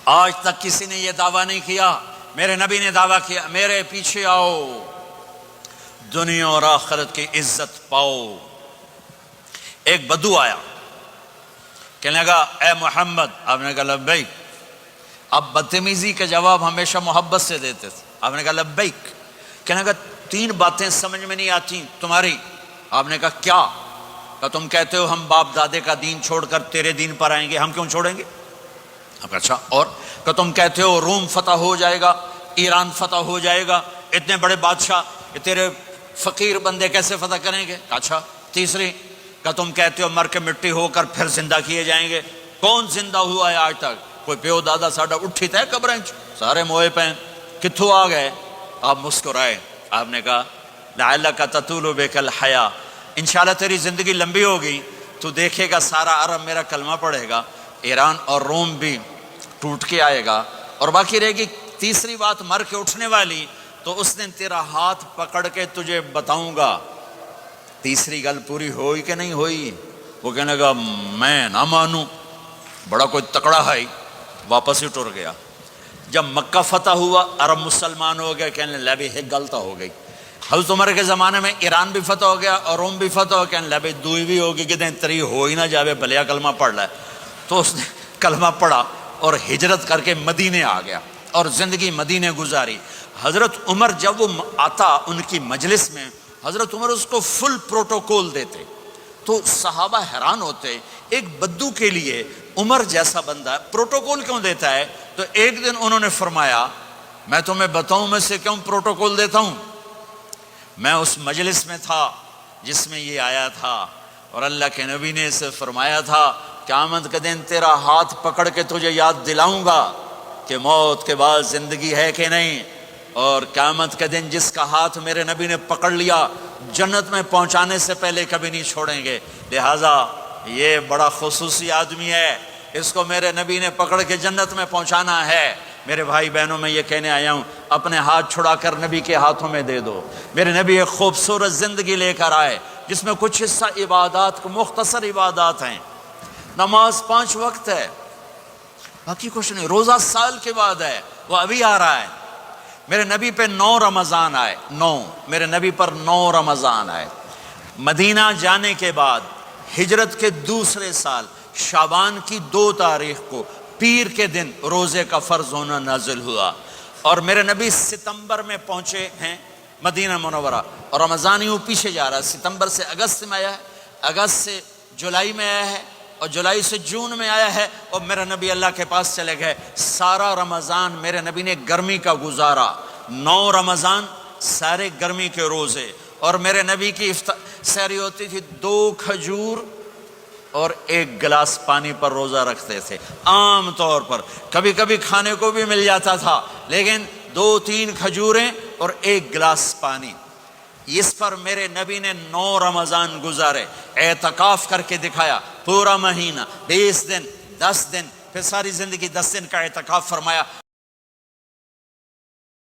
آج تک کسی نے یہ دعویٰ نہیں کیا، میرے نبی نے دعویٰ کیا میرے پیچھے آؤ دنیا اور آخرت کی عزت پاؤ۔ ایک بدو آیا، کہنے لگا اے محمد، آپ نے کہا لبیک۔ آپ بدتمیزی کا جواب ہمیشہ محبت سے دیتے تھے، آپ نے کہا لبیک۔ کہنے لگا تین باتیں سمجھ میں نہیں آتی تمہاری۔ آپ نے کہا کیا؟ کہ تم کہتے ہو ہم باپ دادے کا دین چھوڑ کر تیرے دین پر آئیں گے، ہم کیوں چھوڑیں گے؟ آپ کہا اچھا اور؟ کہ تم کہتے ہو روم فتح ہو جائے گا، ایران فتح ہو جائے گا، اتنے بڑے بادشاہ کہ تیرے فقیر بندے کیسے فتح کریں گے؟ اچھا تیسری؟ کہ تم کہتے ہو مر کے مٹی ہو کر پھر زندہ کیے جائیں گے، کون زندہ ہوا ہے آج تک؟ کوئی پیو دادا ساڈا اٹھی تے قبریں سارے موئے پین کتھوں آ گئے؟ آپ مسکرائے، آپ نے کہا لعلک تطول بک الحیا، انشاءاللہ تیری زندگی لمبی ہوگی، تو دیکھے گا سارا عرب میرا کلمہ پڑھے گا، ایران اور روم بھی ٹوٹ کے آئے گا، اور باقی رہے گی تیسری بات مر کے اٹھنے والی، تو اس دن تیرا ہاتھ پکڑ کے تجھے بتاؤں گا۔ تیسری گل پوری ہوئی کہ نہیں ہوئی؟ وہ کہنے لگا میں نہ مانوں، بڑا کوئی تکڑا ہے، واپس ہی ٹر گیا۔ جب مکہ فتح ہوا، عرب مسلمان ہو گئے، کہنے لگے بھی ایک غلطہ ہو گئی۔ حضرت عمر کے زمانے میں ایران بھی فتح ہو گیا اور روم بھی فتح ہو گیا، کہنے لگے دوئی بھی ہوگی کہ تری ہو ہی نہ جاوے، بھلیا کلمہ پڑھ لے۔ تو اس نے کلمہ پڑھا اور ہجرت کر کے مدینے آ گیا اور زندگی مدینے گزاری۔ حضرت عمر جب وہ آتا ان کی مجلس میں، حضرت عمر اس کو فل پروٹوکول دیتے، تو صحابہ حیران ہوتے، ایک بدو کے لیے عمر جیسا بندہ پروٹوکول کیوں دیتا ہے؟ تو ایک دن انہوں نے فرمایا میں تمہیں بتاؤں میں سے کیوں پروٹوکول دیتا ہوں؟ میں اس مجلس میں تھا جس میں یہ آیا تھا، اور اللہ کے نبی نے اسے فرمایا تھا قیامت کے دن تیرا ہاتھ پکڑ کے تجھے یاد دلاؤں گا کہ موت کے بعد زندگی ہے کہ نہیں، اور قیامت کے دن جس کا ہاتھ میرے نبی نے پکڑ لیا جنت میں پہنچانے سے پہلے کبھی نہیں چھوڑیں گے، لہٰذا یہ بڑا خصوصی آدمی ہے، اس کو میرے نبی نے پکڑ کے جنت میں پہنچانا ہے۔ میرے بھائی بہنوں میں یہ کہنے آیا ہوں اپنے ہاتھ چھڑا کر نبی کے ہاتھوں میں دے دو۔ میرے نبی ایک خوبصورت زندگی لے کر آئے جس میں کچھ حصہ عبادات کو مختصر عبادات ہیں، نماز 5 وقت ہے، باقی کچھ نہیں، روزہ سال کے بعد ہے، وہ ابھی آ رہا ہے۔ میرے نبی پہ 9 رمضان آئے، میرے نبی پر 9 رمضان آئے۔ مدینہ جانے کے بعد ہجرت کے دوسرے سال شعبان کی 2 تاریخ کو پیر کے دن روزے کا فرض ہونا نازل ہوا، اور میرے نبی ستمبر میں پہنچے ہیں مدینہ منورہ، اور رمضان یوں پیچھے جا رہا ہے، ستمبر سے اگست میں آیا ہے، اگست سے جولائی میں آیا ہے، اور جولائی سے جون میں آیا ہے، اور میرے نبی اللہ کے پاس چلے گئے۔ سارا رمضان میرے نبی نے گرمی کا گزارا، 9 رمضان سارے گرمی کے روزے، اور میرے نبی کی سحری ہوتی تھی 2 کھجور اور 1 گلاس پانی پر روزہ رکھتے تھے عام طور پر، کبھی کبھی کھانے کو بھی مل جاتا تھا، لیکن 2-3 کھجوریں اور 1 گلاس پانی، اس پر میرے نبی نے 9 رمضان گزارے، اعتکاف کر کے دکھایا، پورا مہینہ 20 دن 10 دن، پھر ساری زندگی 10 دن کا اعتکاف فرمایا۔